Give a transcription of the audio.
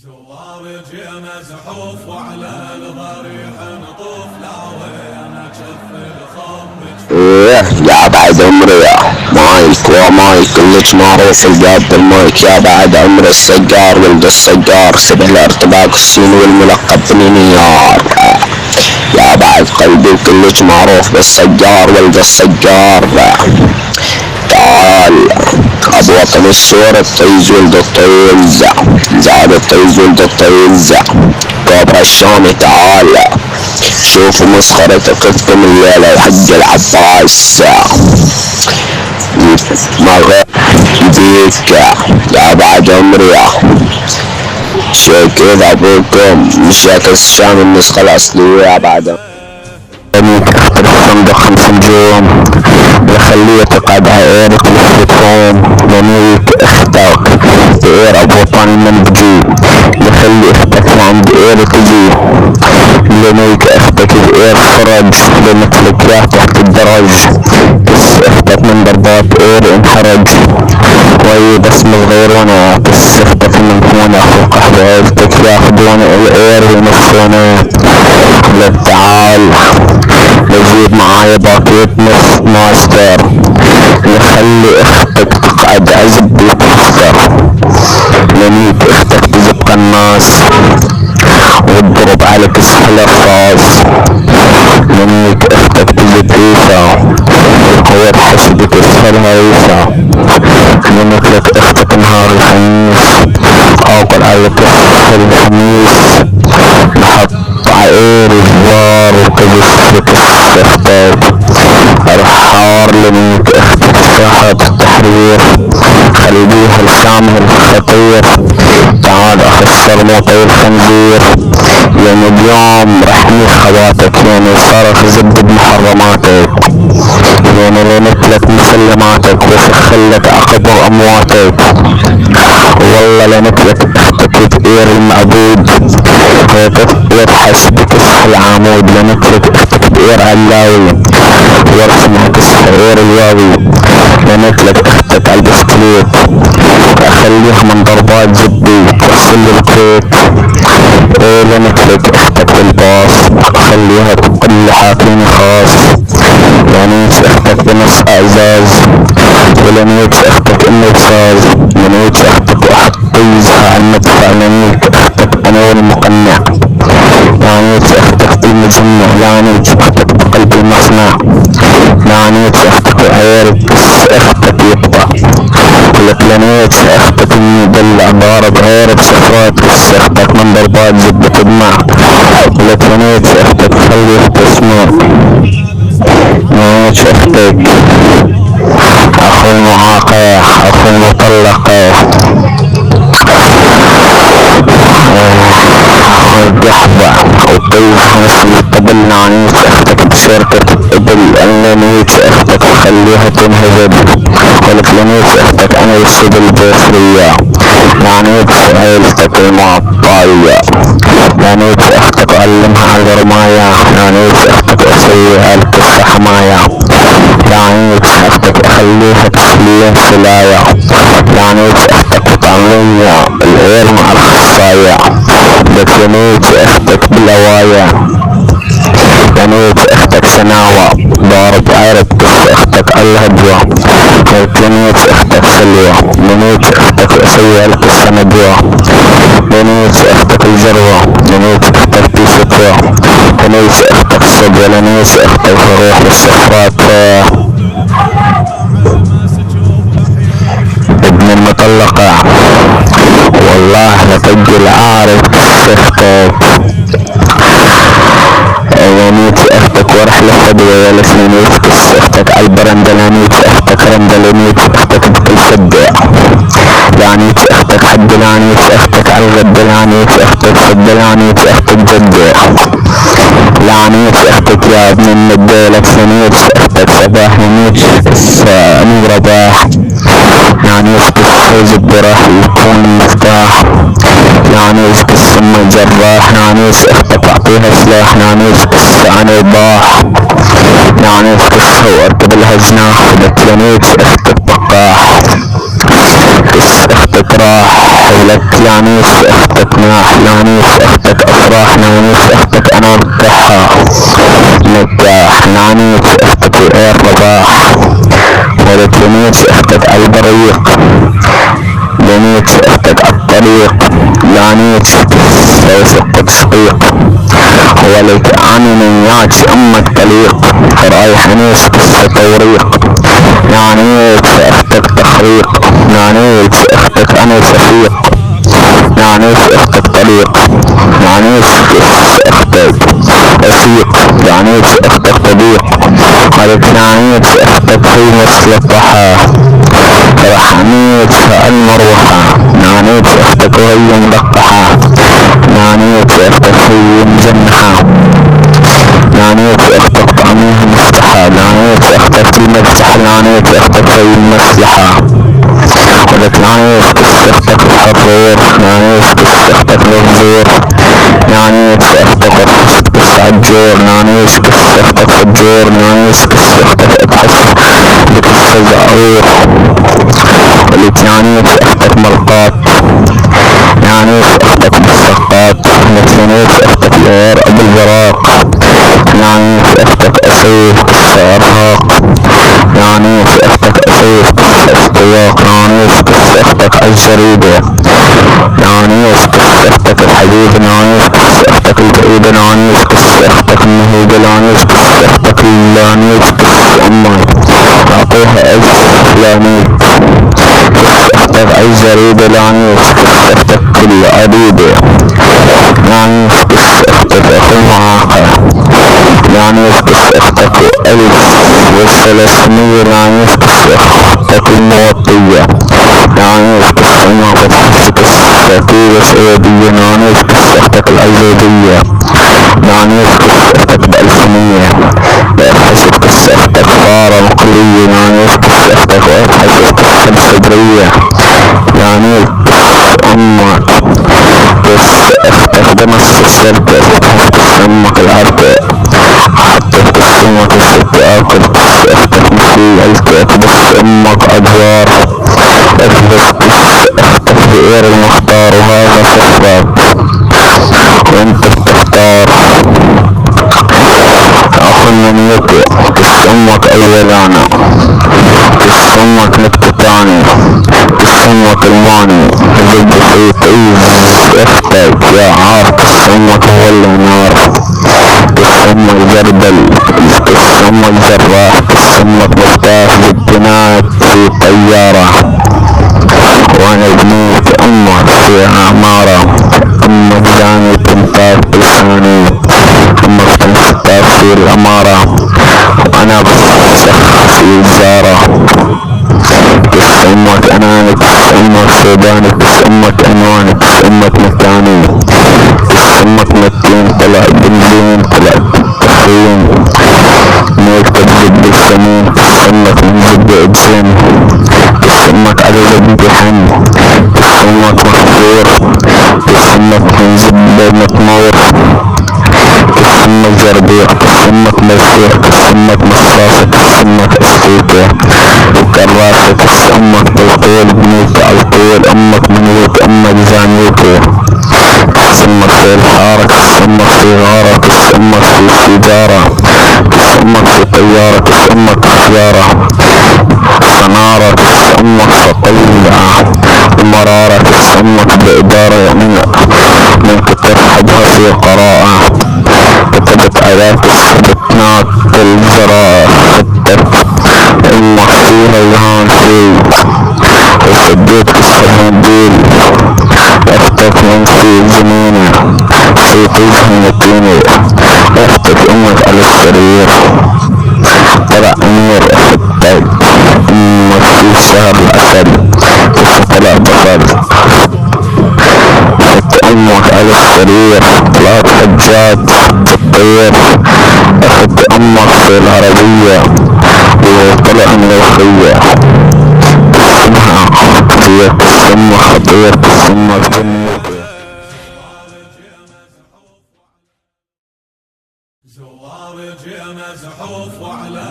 زوار جينا زحوف وعلى الضريح نطوف لا وين شف الخوف يا بعد عمري مايك ومايك كلش معروف الجاب بالمايك. يا بعد عمري السجار ولد السجار سبه الارتباك السين والملقب بنيار. يا بعد قلبي كلش معروف بالسجار ولد السجار. تعال ابو وطن الصورة الطيز ولد الطيز زاد الطيز ولد الطيز كوبرا الشامي. تعال شوفوا مسخرة قفتم الليلة وحج العباس ما غير بيك يا بعد عمري شي كذا ابوكم مشيت الشام النسخة الاصلية. يا بعد اختر الصندوق 5 نجوم يخليه تقعد عيرك للفتوم يميك اختك بإير ابو وطن المنبجي يخلي اختك عند اير تجي يميك اختك بإير فرج لمثلك يا تحت الدرج كس اختك من ضربات اير انحرج وهي بس من غير وانا كس اختك من هنا فوق عيلتك ياخدون الاير وينصونه. للتعال يجيب معايا باكيت ماستر يخلي اختك تقعد عزب وتفطر يميت اختك تزبق الناس وتضرب عليك سحل الراس. يميت اختك تجي عيسى ويرحسبك اسفل هيسى. يميت لك اختك نهار الخميس اقل عليك اسفل الخميس نحط عقير الزوار وتجسك اختك رحار لميت اختك ساحة التحرير خليها لسامه الخطير. تعال اخسر موطي الخنزير يعني اليوم رحمي خواتك يعني صارت زبد بمحرماتك يعني لنتلك مسلماتك وسخلك عقب امواتك والله لنتلك اختك بئير المعبود يبحث بكسح العمود لنتلك اختك بئير علاوي وارسمها كسح عير الواوي لنتلك اختك على البسكليت اخليها من ضربات زبي توصل الكويت. لنتلك اختك بالباص اخليها تقل حاكم خاص لنيت اختك بنص اعزاز ولنيت اختك انه بساز لنيت اختك واحطيزها على المدفع لنيت اختك انا والمقنع لعنيت اختك بالمجمع لعنيت اختك بقلب المصنع لعنيت اختك وعيرك اختك يقطع لك لنيت اختك المدلع ضارب عيرك سفرات اختك من ضربات زبة تدمع لك لنيت اختك خليها تسمع لنيت اختك اخو المعاقة اخو المطلقة القحبة وطيب خمس قبل نعنيت اختك بشركة ابل لنيت اختك خليها تنهزب ولك لنيت اختك انا والسبل البصرية لعنيت عيلتك المعطاية لعنيت اختك علمها على الرماية لعنيت اختك اسويها لك حماية لعنيت اختك اخليها تسليها سلاية لعنيت اختك وطعمية العير مع الخصاية لك لنيت اختك بالهواية لنيت اختك سناوة ضارب عيرك كف اختك على الهدوة لك لنيت اختك سلوة لنيت اختك اسويها لك السندوة لنيت اختك الجروة لنيت اختك بيستوى لنيت اختك الصدوة لنيت اختك روح للسفرات ابن المطلقة والله لتجي عارف اختك لنيت اختك ورحلة فدوى لنيت كس اختك عالبرندة لنيت اختك رندة لنيت اختك بكل فدة لعنيت اختك حد لعنيت اختك عالغد لعنيت اختك فد لعنيت اختك جدة لعنيت اختك يا ابن الندالك لنيت اختك صباح لنيت امير رباح لعنيت كس الجراح يكون مفتاح لعنيت كس ام الجراح لعنيت اختك اعطيها سلاح لعنيت كس عن الباح لعنيت كس واركب لها جناح لك لنيت اختك بقاح كس اختك راح لك لانيس اختك ناح، لانيس اختك افراح، لانيس اختك انا نكحها نكاح، لانيس اختك وعير رباح، ولك لنيس اختك عالبريق، لنيس اختك عالطريق، لانيس سوسق شقيق، ولك اني من ياج امك طليق، رايح نيس قصة توريق، لانيس اختك تخريق، لانيس اختك انا شفيق، لانيس اختك طليق، لانيس اختك رفيق، لانيس اختك طبيق، ولك لانيس اختك في مثل الضحى، رحميت المروحة، لانيس اختك وهي ملقحة، لانيس اختك هي مجنحة، لانيس اختك طعميها مفتحة، لانيس اختك في المفتح، لانيس اختك في المصلحة، ولك لانيس اختك الحرور، لانيس اختك الغزور، لانيس اختك عجور، لانيس اختك فجور، لانيس اختك ابحث لك الزعور، ولك لانيس اختك مرقات، لانيس اختك مسقات، لانيس اختك العير ابو البراق، لانيس اختك اسيف ارهاق، لانيس اختك اسيف استواق، لانيس اختك عالجريدة، لانيس اختك الحبيب، لانيس اختك البعيدة، لانيس اختك النهيدة، لانيس اختك لانيس امك اعطيها لانيس اختك عالجريدة، لانيس اختك العريدة، لانيس اختك اخو معاقة، لانيس اختك الف والثلاثمية، لانيس اختك الموطية، لانيس ما فتحتك السكيرة سعودية، لانيس اختك العزيزية، لانيس اختك بألفمية، لأبحثك اختك فارة مقلية، لانيس اختك وأبحثك الصدرية، لانيس امك اختك دمس السرقة، امك العرق حطيت امك الست اكل، اختك مسيح الكأت بس امك ادوار، اختك بئر المختار، وهذا صفرك وانت بتختار، اخونا نيوكي كس امك اولانة، كس امك نكتتاني، كس امك الماني، هذا بسيط اختك يا عار، كس امك هو اللي نار، كس امك جردل، كس امك جراح، كس امك مفتاح بالجنات في طيارة، وانا بنيت امك في عمارة، امك جاني تنطاق بلساني، امك تنطاق في الامارة، وانا بسخ في الزارة، كس امك اناني، كس امك سوداني، كس امك عنواني، كس امك مكاني، كس امك متين، طلع بنزين طلع تخين، نيك تبزد بالسمين، كس امك منزد بإبسين، كس امك عدد امتحان، كس امك مخزور، كس امك منزد بمطمور، كس امك زربيع، كس امك مرسيح، كس امك مصاصة، كس امك استيكة وكراسة، كس امك بالطول بنيت عالطول، امك منوت امك زانيوكي، كس امك في الحارة، كس امك في غارة، كس امك في سيجارة، كس امك في طيارة، كس امك في سيارة صنارة، كس امك فقيعة المرارة، كس امك بإدارة من كتر حبها في قراءة، كتبت آيات السبتنات الجراء، خدتك امك فيها الهان في، وفديتك السهنديل، اختك من في جنينة في طيفها المتينة، اختك امك على السرير، طلع امير اختك امك في شهر الاسد، كيف طلع بطل، اخت امك على السرير، طلعت حجات الطير، اخت امك في العربية وطلع ملوخية، اسمها خطير، اسمها خطير، اسمها زوارج يا مزحوف وعلى